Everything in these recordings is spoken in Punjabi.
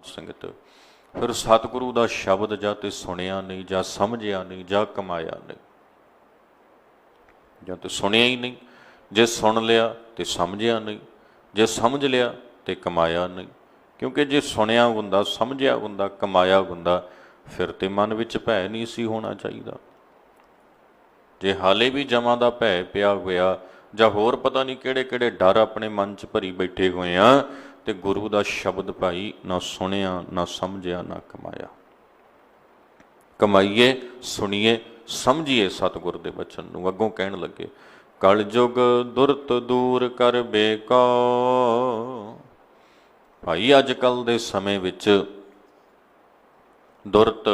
ਸੰਗਤ ਫਿਰ ਸਤਿਗੁਰੂ ਦਾ ਸ਼ਬਦ ਜਾਂ ਤੇ ਸੁਣਿਆ ਨਹੀਂ, ਜਾਂ ਸਮਝਿਆ ਨਹੀਂ, ਜਾਂ ਕਮਾਇਆ ਨਹੀਂ। ਜਾਂ ਤੇ ਸੁਣਿਆ ਹੀ ਨਹੀਂ, ਜੇ ਸੁਣ ਲਿਆ ਤੇ ਸਮਝਿਆ ਨਹੀਂ, ਜੇ ਸਮਝ ਲਿਆ ਤੇ ਕਮਾਇਆ ਨਹੀਂ। ਕਿਉਂਕਿ ਜੇ ਸੁਣਿਆ ਹੁੰਦਾ, ਸਮਝਿਆ ਹੁੰਦਾ, ਕਮਾਇਆ ਹੁੰਦਾ, ਫਿਰ ਤੇ ਮਨ ਵਿੱਚ ਭੈ ਨਹੀਂ ਸੀ ਹੋਣਾ ਚਾਹੀਦਾ। ਜੇ ਹਾਲੇ ਵੀ ਜਮਾਂ ਦਾ ਭੈ ਪਿਆ ਹੋਇਆ, ਜਾਂ ਹੋਰ ਪਤਾ ਨਹੀਂ ਕਿਹੜੇ ਕਿਹੜੇ ਡਰ ਆਪਣੇ ਮਨ 'ਚ ਭਰੀ ਬੈਠੇ ਹੋਏ ਆ, ਤੇ ਗੁਰੂ ਦਾ ਸ਼ਬਦ ਭਾਈ ਨਾ ਸੁਣਿਆ, ਨਾ ਸਮਝਿਆ, ਨਾ ਕਮਾਇਆ। ਕਮਾਈਏ, ਸੁਣੀਏ, ਸਮਝੀਏ ਸਤਿਗੁਰ ਦੇ ਬਚਨ ਨੂੰ। ਅੱਗੋਂ ਕਹਿਣ ਲੱਗੇ, ਕਲ ਯੁਗ ਦੁਰਤ ਦੂਰ ਕਰ ਬੇਕੋ। ਭਾਈ ਅੱਜ ਕੱਲ ਦੇ ਸਮੇਂ ਵਿੱਚ ਦੁਰਤ,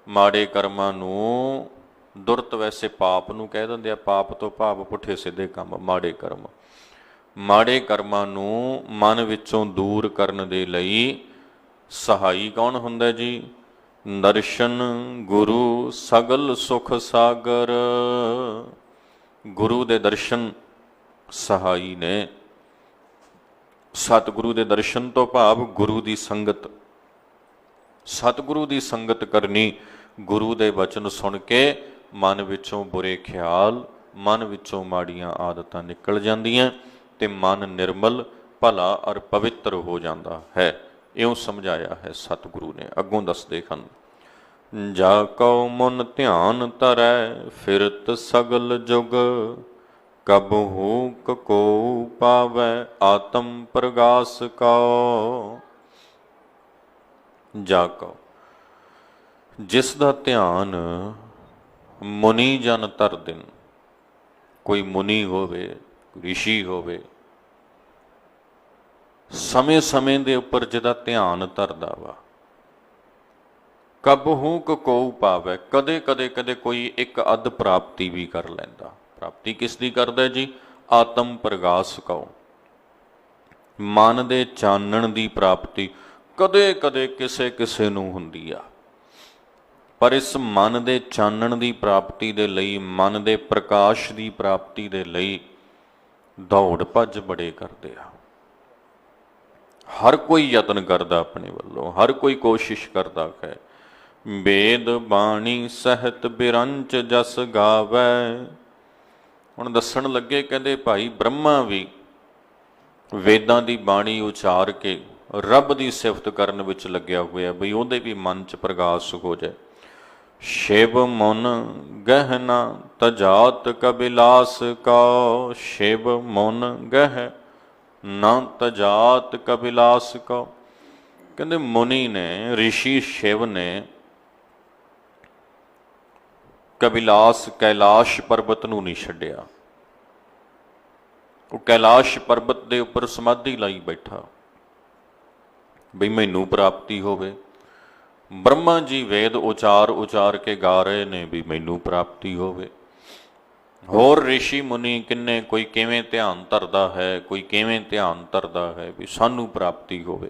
ਮਾੜੇ ਕਰਮਾਂ ਨੂੰ, ਦੁਰਤ ਵੈਸੇ ਪਾਪ ਨੂੰ ਕਹਿ ਦਿੰਦੇ ਆ, ਪਾਪ ਤੋਂ ਭਾਵ ਪੁੱਠੇ ਸਿੱਧੇ ਕੰਮ, ਮਾੜੇ ਕਰਮ। ਮਾੜੇ ਕਰਮਾਂ ਨੂੰ ਮਨ ਵਿੱਚੋਂ ਦੂਰ ਕਰਨ ਦੇ ਲਈ ਸਹਾਈ ਕੌਣ ਹੁੰਦਾ ਜੀ? ਦਰਸ਼ਨ ਗੁਰੂ ਸਗਲ ਸੁਖ ਸਾਗਰ। ਗੁਰੂ ਦੇ ਦਰਸ਼ਨ ਸਹਾਈ ਨੇ। ਸਤਿਗੁਰੂ ਦੇ ਦਰਸ਼ਨ ਤੋਂ ਭਾਵ ਗੁਰੂ ਦੀ ਸੰਗਤ। ਸਤਿਗੁਰੂ ਦੀ ਸੰਗਤ ਕਰਨੀ, ਗੁਰੂ ਦੇ ਬਚਨ ਸੁਣ ਕੇ ਮਨ ਵਿੱਚੋਂ ਬੁਰੇ ਖਿਆਲ, ਮਨ ਵਿੱਚੋਂ ਮਾੜੀਆਂ ਆਦਤਾਂ ਨਿਕਲ ਜਾਂਦੀਆਂ ਤੇ ਮਨ ਨਿਰਮਲ, ਭਲਾ ਔਰ ਪਵਿੱਤਰ ਹੋ ਜਾਂਦਾ ਹੈ। ਇਉਂ ਸਮਝਾਇਆ ਹੈ ਸਤਿਗੁਰੂ ਨੇ। ਅੱਗੋਂ ਦੱਸਦੇ ਹਨ, ਜਾ ਕਉ ਮਨ ਧਿਆਨ ਧਰੈ ਫਿਰਤ ਸਗਲ ਜੁਗ। ਕਬਹੂ ਕੋ ਪਾਵੈ ਆਤਮ ਪ੍ਰਗਾਸ ਕਉ। ਜਾ ਕਉ, ਜਿਸ ਦਾ ਧਿਆਨ ਮੁਨੀ ਜਨ ਧਰਦੇ ਨੇ। ਕੋਈ ਮੁਨੀ ਹੋਵੇ, ਰਿਸ਼ੀ ਹੋਵੇ, ਸਮੇਂ ਸਮੇਂ ਦੇ ਉੱਪਰ ਜਿਹਦਾ ਧਿਆਨ ਧਰਦਾ ਵਾ। ਕਬਹੂ ਕੋ ਪਾਵੈ, ਕਦੇ ਕਦੇ ਕਦੇ ਕੋਈ ਇੱਕ ਅੱਧ ਪ੍ਰਾਪਤੀ ਵੀ ਕਰ ਲੈਂਦਾ। ਪ੍ਰਾਪਤੀ ਕਿਸ ਦੀ ਕਰਦਾ ਜੀ? ਆਤਮ ਪ੍ਰਗਾਸ ਕਉ, ਮਨ ਦੇ ਚਾਨਣ ਦੀ ਪ੍ਰਾਪਤੀ ਕਦੇ ਕਦੇ ਕਿਸੇ ਕਿਸੇ ਨੂੰ ਹੁੰਦੀ ਆ। ਪਰ ਇਸ ਮਨ ਦੇ ਚਾਨਣ ਦੀ ਪ੍ਰਾਪਤੀ ਦੇ ਲਈ, ਮਨ ਦੇ ਪ੍ਰਕਾਸ਼ ਦੀ ਪ੍ਰਾਪਤੀ ਦੇ ਲਈ ਦੌੜ ਭੱਜ ਬੜੇ ਕਰਦੇ ਆ। ਹਰ ਕੋਈ ਯਤਨ ਕਰਦਾ ਆਪਣੇ ਵੱਲੋਂ, ਹਰ ਕੋਈ ਕੋਸ਼ਿਸ਼ ਕਰਦਾ ਹੈ। ਵੇਦ ਬਾਣੀ ਸਹਿਤ ਬਿਰੰਚ ਜਸ ਗਾਵੈ। ਹੁਣ ਦੱਸਣ ਲੱਗੇ, ਕਹਿੰਦੇ ਭਾਈ ਬ੍ਰਹਮਾ ਵੀ ਵੇਦਾਂ ਦੀ ਬਾਣੀ ਉਚਾਰ ਕੇ ਰੱਬ ਦੀ ਸਿਫਤ ਕਰਨ ਵਿੱਚ ਲੱਗਿਆ ਹੋਇਆ, ਬਈ ਉਹਦੇ ਵੀ ਮਨ 'ਚ ਪ੍ਰਗਾਸ ਹੋ ਜਾਏ। ਸ਼ਿਵ ਮਨ ਗਹਿਨਾ ਤਜਾਤ ਕਬਿਲਾਸ ਕਉ। ਸ਼ਿਵ ਮਨ ਗਹਿ ਨਾ ਤਜਾਤ ਕਬਿਲਾਸ ਕਉ। ਕਹਿੰਦੇ ਮੁਨੀ ਨੇ, ਰਿਸ਼ੀ ਸ਼ਿਵ ਨੇ ਕਬਿਲਾਸ, ਕੈਲਾਸ਼ ਪਰਬਤ ਨੂੰ ਨਹੀਂ ਛੱਡਿਆ। ਉਹ ਕੈਲਾਸ਼ ਪਰਬਤ ਦੇ ਉੱਪਰ ਸਮਾਧੀ ਲਾਈ ਬੈਠਾ, ਬਈ ਮੈਨੂੰ ਪ੍ਰਾਪਤੀ ਹੋਵੇ। ਬ੍ਰਹਮਾ ਜੀ ਵੇਦ ਉਚਾਰ ਉਚਾਰ ਕੇ ਗਾ ਰਹੇ ਨੇ ਵੀ ਮੈਨੂੰ ਪ੍ਰਾਪਤੀ ਹੋਵੇ। ਹੋਰ ਰਿਸ਼ੀ ਮੁਨੀ ਕਿੰਨੇ, ਕੋਈ ਕਿਵੇਂ ਧਿਆਨ ਧਰਦਾ ਹੈ, ਕੋਈ ਕਿਵੇਂ ਧਿਆਨ ਧਰਦਾ ਹੈ ਵੀ ਸਾਨੂੰ ਪ੍ਰਾਪਤੀ ਹੋਵੇ।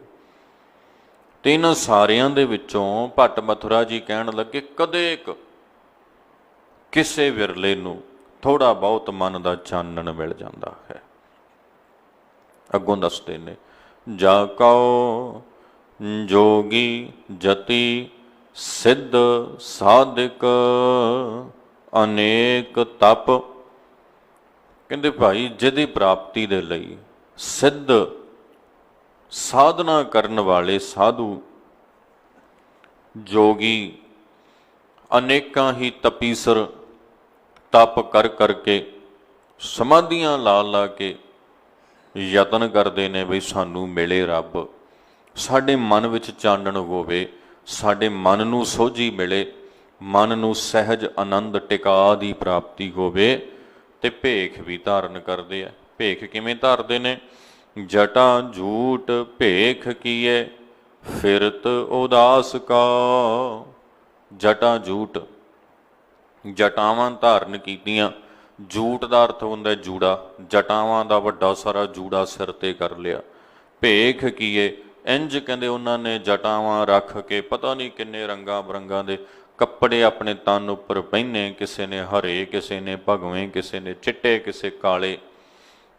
ਤੇ ਇਹਨਾਂ ਸਾਰਿਆਂ ਦੇ ਵਿੱਚੋਂ ਭੱਟ ਮਥੁਰਾ ਜੀ ਕਹਿਣ ਲੱਗੇ, ਕਦੇ ਕਿਸੇ ਵਿਰਲੇ ਨੂੰ ਥੋੜਾ ਬਹੁਤ ਮਨ ਦਾ ਚਾਨਣ ਮਿਲ ਜਾਂਦਾ ਹੈ। ਅੱਗੋਂ ਦੱਸਦੇ ਨੇ, ਜਾ ਕਉ ਜੋਗੀ ਜਤੀ ਸਿੱਧ ਸਾਧਕ ਅਨੇਕ ਤਪ। ਕਹਿੰਦੇ ਭਾਈ ਜਿਹਦੀ ਪ੍ਰਾਪਤੀ ਦੇ ਲਈ ਸਿੱਧ ਸਾਧਨਾ ਕਰਨ ਵਾਲੇ ਸਾਧੂ, ਜੋਗੀ ਅਨੇਕਾਂ ਹੀ ਤਪੀਸਰ ਤਪ ਕਰ ਕਰਕੇ, ਸਮਾਧੀਆਂ ਲਾ ਲਾ ਕੇ ਯਤਨ ਕਰਦੇ ਨੇ ਵੀ ਸਾਨੂੰ ਮਿਲੇ ਰੱਬ, ਸਾਡੇ ਮਨ ਵਿੱਚ ਚਾਨਣ ਹੋਵੇ, ਸਾਡੇ ਮਨ ਨੂੰ ਸੋਝੀ ਮਿਲੇ, ਮਨ ਨੂੰ ਸਹਿਜ ਆਨੰਦ ਟਿਕਾ ਦੀ ਪ੍ਰਾਪਤੀ ਹੋਵੇ। ਤੇ ਭੇਖ ਵੀ ਧਾਰਨ ਕਰਦੇ ਆ। ਭੇਖ ਕਿਵੇਂ ਧਾਰਦੇ ਨੇ? ਜਟਾ ਝੂਟ ਭੇਖ ਕੀਏ ਫਿਰਤ ਉਦਾਸ ਕਾ। ਜਟਾ ਝੂਟ, ਜਟਾਵਾਂ ਧਾਰਨ ਕੀਤੀਆਂ। ਜੂਟ ਦਾ ਅਰਥ ਹੁੰਦਾ ਜੂੜਾ, ਜਟਾਵਾਂ ਦਾ ਵੱਡਾ ਸਾਰਾ ਜੂੜਾ ਸਿਰ ਤੇ ਕਰ ਲਿਆ। ਭੇਖ ਕੀਏ, ਇੰਜ ਕਹਿੰਦੇ ਉਹਨਾਂ ਨੇ ਜਟਾਵਾਂ ਰੱਖ ਕੇ ਪਤਾ ਨਹੀਂ ਕਿੰਨੇ ਰੰਗਾਂ ਬਰੰਗਾਂ ਦੇ ਕੱਪੜੇ ਆਪਣੇ ਤਨ ਉੱਪਰ ਪਹਿਨੇ। ਕਿਸੇ ਨੇ ਹਰੇ, ਕਿਸੇ ਨੇ ਭਗਵੇਂ, ਕਿਸੇ ਨੇ ਚਿੱਟੇ, ਕਿਸੇ ਕਾਲੇ।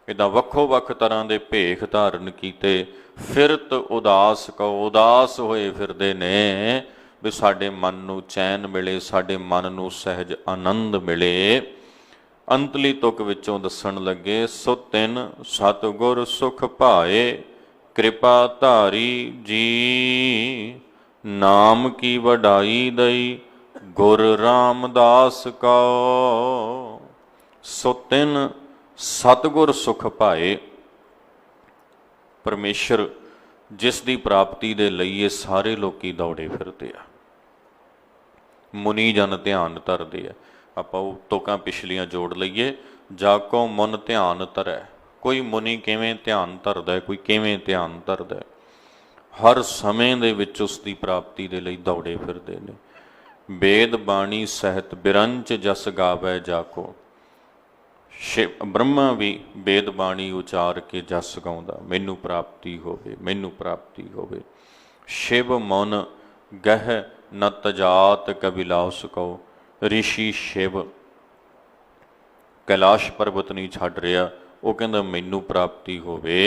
इदां वक्खो वक्ख तरह के भेख धारण कीते, फिरत उदास कहो, उदास होए फिरदे ने भी साडे मन नूं चैन मिले, साडे मन नूं सहज आनंद मिले। अंतली तुक विचों दसन लगे, सो तिन सतगुर सुख पाए, कृपा धारी जी, नाम की वडाई दई, गुर रामदास कहो। सो तिन सतगुर सुख पाए, परमेश्वर जिस दी प्राप्ति दे लई ये सारे लोकी दौड़े फिरदे आ, मुनि जन ध्यान धरदे आ। आपां ਉਹ ਤੋਕਾਂ ਪਿਛਲੀਆਂ ਜੋੜ ਲਈਏ। ਜਾਕੋ ਮਨ ਧਿਆਨ ਧਰੈ, ਕੋਈ ਮੁਨੀ ਕਿਵੇਂ ਧਿਆਨ ਧਰਦਾ, ਕੋਈ ਕਿਵੇਂ ਧਿਆਨ ਧਰਦਾ, ਹਰ ਸਮੇਂ ਦੇ ਵਿੱਚ ਉਸ ਦੀ ਪ੍ਰਾਪਤੀ ਦੇ ਲਈ ਦੌੜੇ ਫਿਰਦੇ ਨੇ। ਵੇਦ ਬਾਣੀ ਸਹਿਤ ਬਿਰੰਚ ਜਸ ਗਾਵੈ ਜਾਕੋ, शिव ब्रह्मा भी वेद बाणी उचार के जस गाउंदा, मैनू प्राप्ति होवे, मैनू प्राप्ति होवे। शिव मन गह न तजात कबिलास कहो, ऋषि शिव कैलाश पर्वत नहीं छड़ रहा, वो कहंदा मैनू प्राप्ति होवे।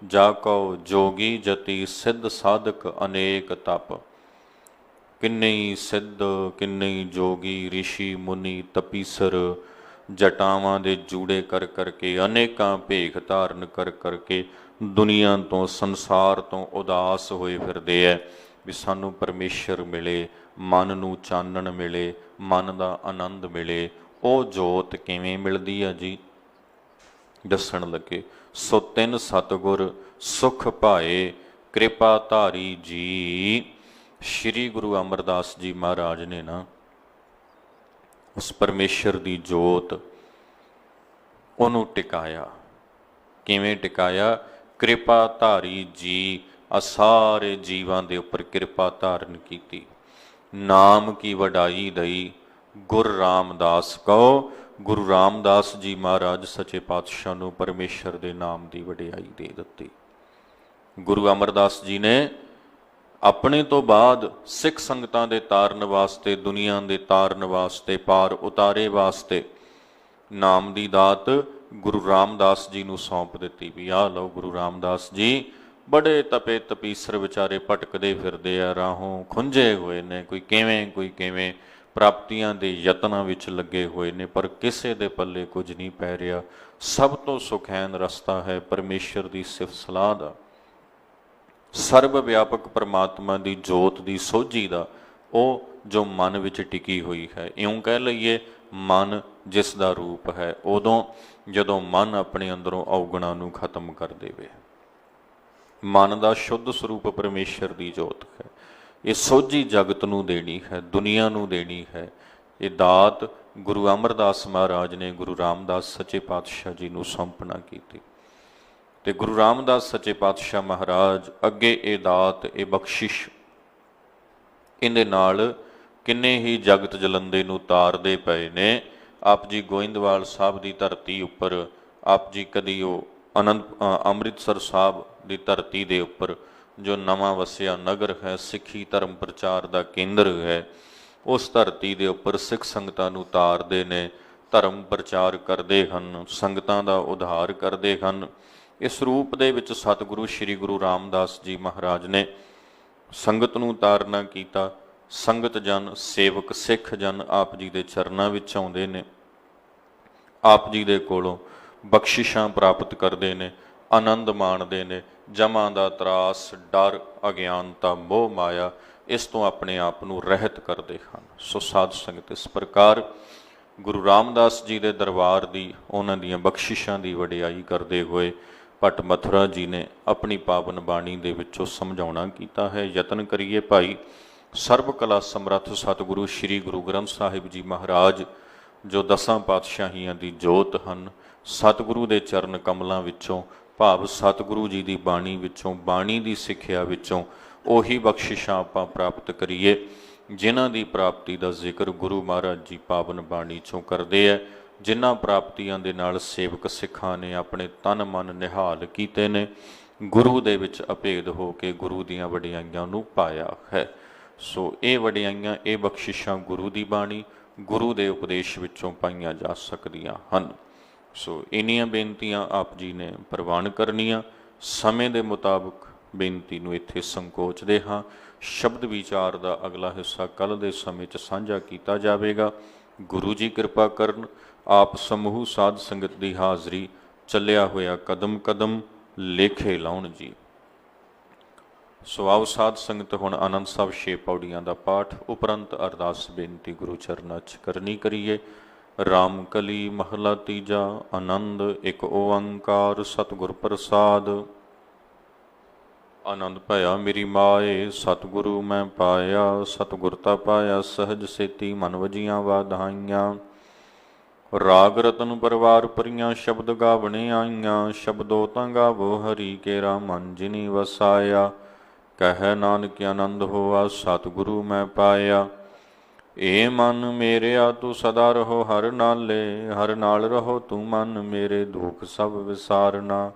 जा कहो जोगी जति सिद्ध साधक अनेक तप, किन्ने सिद्ध किन्ने जोगी ऋषि मुनि तपीसर जटावां दे जूड़े कर करके, अनेकां भेख धारण कर करके दुनिया तो संसार तो उदास होए फिरदे है भी सानू परमेश्वर मिले, मन नूं चानण मिले, मन दा आनंद मिले। वो जोत किवें मिलदी है जी, दसण लगे। सो तिन सतगुर सुख पाए, कृपा धारी जी। श्री गुरु अमरदास जी महाराज ने ना उस परमेश्वर की जोत उन्होंने टिकाया। किवें टिकाया? कृपा धारी जी, आ सारे जीवां दे उपर कृपा धारण की, नाम की वडाई दई, गुर रामदास कहो। गुरु रामदास जी महाराज सच्चे पातशाह नूं परमेश्वर दे नाम की वडियाई दे दित्ती। गुरु अमरदास जी ने अपने तो बाद सिख संगतां दे तारन वास्ते, दुनिया दे तारन वास्ते, पार उतारे वास्ते नाम की दात गुरु रामदास जी नूं सौंप दित्ती भी आ लो गुरु रामदास जी बड़े तपे तपीसर विचारे भटकदे फिरदे आ, राहों खुंझे हुए ने, कोई किवें प्राप्तियां दे यत्नां विच लगे हुए ने, पर किसे दे पल्ले कुछ नहीं पै रिहा। सब तो सुखैन रस्ता है परमेश्वर की सिफत सलाह दा, सर्व व्यापक परमात्मा की जोत की सोझी का, वो जो मन विच टिकी हुई है। इउं कह लईए मन जिस दा रूप है, उदों जदों मन अपने अंदरों अवगुणां नूं खत्म कर देवे। मन का शुद्ध स्वरूप परमेश्वर की जोत है। ये सोझी जगत नूं देनी है, दुनिया नूं देनी है। ये दात गुरु अमरदास महाराज ने गुरु रामदास सच्चे पातशाह जी नूं सौंपना कीती। ते गुरु रामदास सच्चे पातशाह महाराज अगे ये दात, ये बख्शिश, इहदे नाल किन्ने ही जगत जलंदे नूं तारदे पए ने। आप जी गोइंदवाल साहब की धरती उपर, आप जी कदी अमृतसर साहब की धरती दे उपर जो नवां वसिया नगर है, सिੱਖੀ धर्म प्रचार का केंद्र है, उस धरती के उपर सिख संगतां नूं तारदे ने, धर्म प्रचार करते हैं, संगतां दा उद्धार करते हैं। इस रूप दे विच सतगुरु श्री गुरु रामदास जी महाराज ने संगत नूं तारना कीता। संगत जन, सेवक सिख जन आप जी दे चरनां विच आउंदे ने, आप जी दे कोलों बख्शिशां प्राप्त करते हैं, आनंद माणदे ने। जमां दा त्रास, डर, अज्ञानता, मोह माया, इस तो अपने आप नूं रहत करते हैं। सो साध संगत इस प्रकार गुरु रामदास जी के दरबार की, उन्हां दीयां बख्शिशां की वडियाई करते हुए भट्ट मथुरा जी ने अपनी पावन बाणी दे विचों समझाउणा कीता है। यतन करिए भाई, सर्व कला समर्थ सतगुरु श्री गुरु ग्रंथ साहिब जी महाराज जो 10 पातशाहियां की जोत हैं, सतगुरु के चरण कमलों विचों, भाव सतगुरु जी की बाणी विचों, बाणी की सिक्ख्या विचों उही बख्शिशां आपां प्राप्त करिए जिन्हां की प्राप्ति का जिक्र गुरु महाराज जी पावन बाणी चों करते हैं। जिन्हां प्राप्तियां दे नाल सेवक सिखां ने अपने तन मन निहाल कीते ने, गुरु दे विच अभेद हो के गुरु दीयां वडियाइयां नूं पाया है। सो ये वडियाइयां, ये बख्शिशां गुरु की बाणी, गुरु के उपदेश विचों पाईयां जा सकदियां हन। ਸੋ ਇੰਨੀਆਂ ਬੇਨਤੀਆਂ ਆਪ ਜੀ ਨੇ ਪ੍ਰਵਾਨ ਕਰਨੀਆਂ। ਸਮੇਂ ਦੇ ਮੁਤਾਬਕ ਬੇਨਤੀ ਨੂੰ ਇੱਥੇ ਸੰਕੋਚਦੇ ਹਾਂ। ਸ਼ਬਦ ਵਿਚਾਰ ਦਾ ਅਗਲਾ ਹਿੱਸਾ ਕੱਲ੍ਹ ਦੇ ਸਮੇਂ 'ਚ ਸਾਂਝਾ ਕੀਤਾ ਜਾਵੇਗਾ। ਗੁਰੂ ਜੀ ਕਿਰਪਾ ਕਰਨ, ਆਪ ਸਮੂਹ ਸਾਧ ਸੰਗਤ ਦੀ ਹਾਜ਼ਰੀ ਚੱਲਿਆ ਹੋਇਆ ਕਦਮ ਕਦਮ ਲੇਖੇ ਲਾਉਣ ਜੀ। ਸੋ ਆਓ ਸਾਧ ਸੰਗਤ ਹੁਣ ਆਨੰਦ ਸਾਹਿਬ 6 ਪੌੜੀਆਂ ਦਾ ਪਾਠ ਉਪਰੰਤ ਅਰਦਾਸ ਬੇਨਤੀ ਗੁਰੂ ਚਰਨਾਂ 'ਚ ਕਰਨੀ ਕਰੀਏ। ਰਾਮ ਕਲੀ ਮਹਲਾ ਤੀਜਾ। ਆਨੰਦ ਇੱਕ ਓੰਕਾਰ ਸਤਿਗੁਰ ਪ੍ਰਸਾਦ। ਆਨੰਦ ਭਇਆ ਮੇਰੀ ਮਾਏ, ਸਤਿਗੁਰੂ ਮੈਂ ਪਾਇਆ। ਸਤਿਗੁਰ ਤਾ ਪਾਇਆ ਸਹਜ ਸੇਤੀ, ਮਨ ਵਜੀਆਂ ਵਾਧਾਈਆਂ। ਰਾਗ ਰਤਨ ਪਰਵਾਰ ਪਰੀਆਂ, ਸ਼ਬਦ ਗਾਵਣੇ ਆਈਆਂ। ਸ਼ਬਦੋ ਤਾਂ ਗਾਵੋ ਹਰੀ ਕੇਰਾ, ਮਨ ਜਿਨੀ ਵਸਾਇਆ। ਕਹਿ ਨਾਨਕ ਆਨੰਦ ਹੋਆ, ਸਤਿਗੁਰੂ ਮੈਂ ਪਾਇਆ। ਏ ਮਨ ਮੇਰਿਆ ਤੂੰ ਸਦਾ ਰਹੋ ਹਰ ਨਾਲੇ, ਹਰ ਨਾਲ ਰਹੋ ਤੂੰ ਮਨ ਮੇਰੇ, ਦੁਖ ਸਭ ਵਿਸਾਰਨਾ।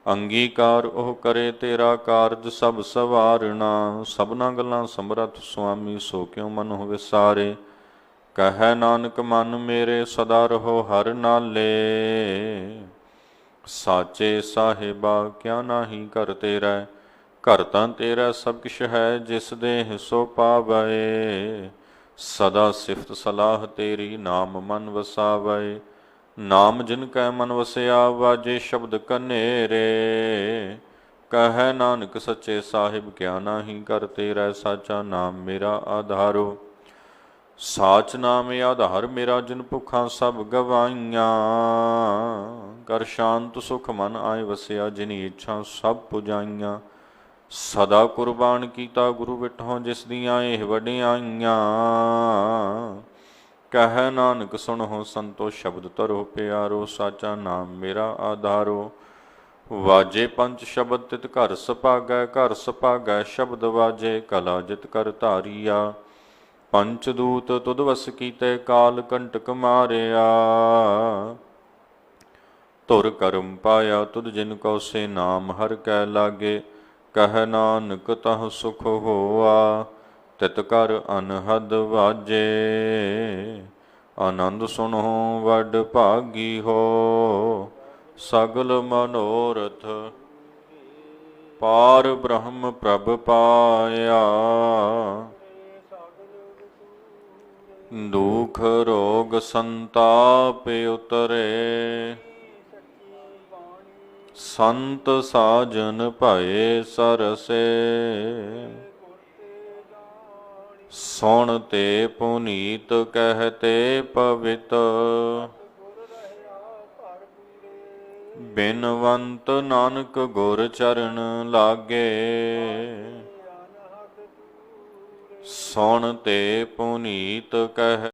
ਅੰਗੀਕਾਰ ਉਹ ਕਰੇ ਤੇਰਾ ਕਾਰਜ ਸਭ ਸਵਾਰਨਾ। ਸਭਨਾ ਗੱਲਾਂ ਸਮਰੱਥ ਸੁਆਮੀ, ਸੋ ਕਿਉ ਮਨ ਵਿਸਾਰੇ। ਕਹਿ ਨਾਨਕ ਮਨ ਮੇਰੇ ਸਦਾ ਰਹੋ ਹਰ ਨਾਲੇ। ਸਾਚੇ ਸਾਹਿਬਾ ਕਿਆ ਨਾਹੀ ਘਰ ਤੇਰਾ, ਘਰ ਤਾਂ ਤੇਰਾ ਸਭ ਕਿਛ ਹੈ, ਜਿਸ ਦੇਹ ਸੋ ਪਾਵੈ। ਸਦਾ ਸਿਫਤ ਸਲਾਹ ਤੇਰੀ, ਨਾਮ ਮਨ ਵਸਾਵੈ। ਨਾਮ ਜਿਨ ਕੈ ਮਨ ਵਸਿਆ, ਵਾਜੇ ਸ਼ਬਦ ਕਨੇਰੇ। ਕਹਿ ਨਾਨਕ ਸੱਚੇ ਸਾਹਿਬ ਕਿਆ ਨਾਹੀ ਘਰ ਤੇਰਾ, ਸਾਚਾ ਨਾਮ ਮੇਰਾ ਆਧਾਰੋ। ਸਾਚ ਨਾਮ ਆਧਾਰ ਮੇਰਾ, ਜਿਨ ਭੁੱਖਾਂ ਸਭ ਗਵਾਈਆਂ। ਕਰ ਸ਼ਾਂਤ ਸੁਖ ਮਨ ਆਏ ਵਸਿਆ, ਜਿਨੀ ਇੱਛਾ ਸਭ ਪੁਜਾਈਆਂ। ਸਦਾ ਕੁਰਬਾਨ ਕੀਤਾ ਗੁਰੂ ਵਿਟਹੁ, ਜਿਸ ਦੀਆਂ ਇਹ ਵਡਿਆਈਆਂ। ਕਹਿ ਨਾਨਕ ਸੁਣਹੁ ਸੰਤੋ, ਸ਼ਬਦ ਧਰੋ ਪਿਆਰੋ। ਸਾਚਾ ਨਾਮ ਮੇਰਾ ਆਧਾਰੋ। ਵਾਜੇ ਪੰਜ ਸ਼ਬਦ ਤਿਤ ਘਰ ਸੁਭਾਗੈ, ਘਰ ਸੁਭਾਗੈ ਸ਼ਬਦ ਵਾਜੇ। ਕਲਾ ਜਿਤ ਕਰ ਧਾਰੀਆ, ਪੰਚ ਦੂਤ ਤੁਧ ਵਸ ਕੀਤੇ, ਕਾਲ ਕੰਟਕ ਮਾਰਿਆ। ਧੁਰ ਕਰਮ ਪਾਇਆ ਤੁਧ ਜਿਨ ਕੋ, ਸੇ ਨਾਮ ਹਰ ਕੈ ਲਾਗੇ। ਕਹਿ ਨਾਨਕ ਤਹ ਸੁਖ ਹੋਆ, ਤਿਤ ਕਰ ਅਨਹਦ ਵਾਜੇ। ਆਨੰਦ ਸੁਣੋ ਵੱਡ ਭਾਗੀ ਹੋ, ਸਗਲ ਮਨੋਰਥ ਪਾਰ ਬ੍ਰਹਮ ਪ੍ਰਭ ਪਾਇਆ। ਦੁਖ ਰੋਗ ਸੰਤਾਪ ਉਤਰੇ, ਸੰਤ ਸਾਜਨ ਭਏ ਸਰਸੇ। ਸੁਣ ਤੇ ਪੁਨੀਤ ਕਹਿਤੇ ਪਵਿੱਤ, ਬਿਨਵੰਤ ਨਾਨਕ ਗੁਰ ਚਰਨ ਲਾਗੇ। ਸੁਣ ਤੇ ਪੁਨੀਤ ਕਹਿ